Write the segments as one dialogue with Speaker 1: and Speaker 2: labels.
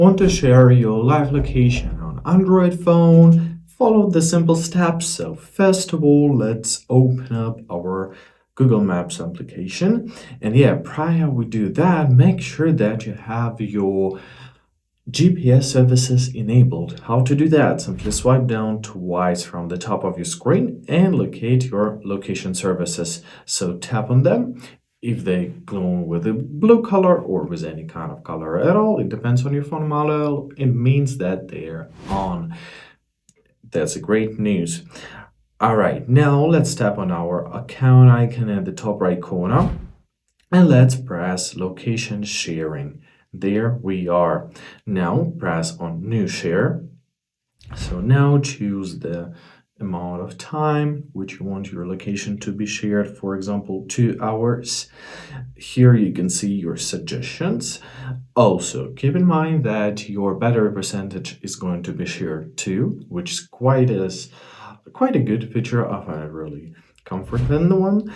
Speaker 1: Want to share your live location on Android phone? Follow the simple steps. So first of all, let's open up our Google Maps application. And yeah, prior we do that, make sure that you have your GPS services enabled. How to do that? Simply swipe down twice from the top of your screen and locate your location services. So tap on them. If they glow with a blue color or with any kind of color at all, it depends on your phone model, it means that they're on. That's a great news. All right, now let's tap on our account icon at the top right corner and let's press location sharing. There we are. Now press on new share. So now choose the amount of time which you want your location to be shared, for example 2 hours. Here you can see your suggestions. Also keep in mind that your battery percentage is going to be shared too, which is quite a good feature of a really comfortable one.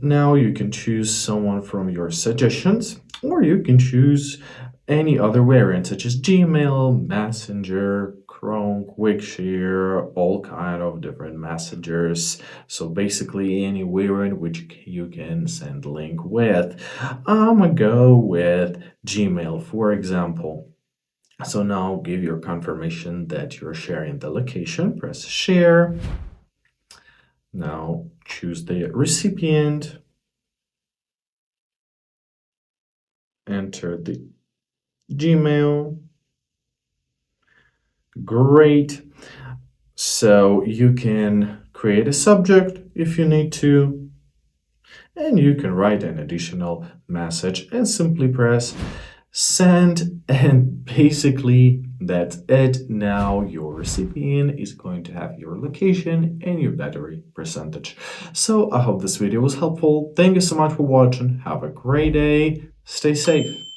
Speaker 1: Now you can choose someone from your suggestions, or you can choose any other variant such as Gmail, Messenger, Chrome, QuickShare, all kind of different messengers. So basically any variant which you can send link with. I'm gonna go with Gmail, for example. So now give your confirmation that you're sharing the location, press share. Now choose the recipient, enter the Gmail. Great. So you can create a subject if you need to, and you can write an additional message and simply press send, and basically that's it. Now your recipient is going to have your location and your battery percentage. So I hope this video was helpful. Thank you so much for watching. Have a great day. Stay safe.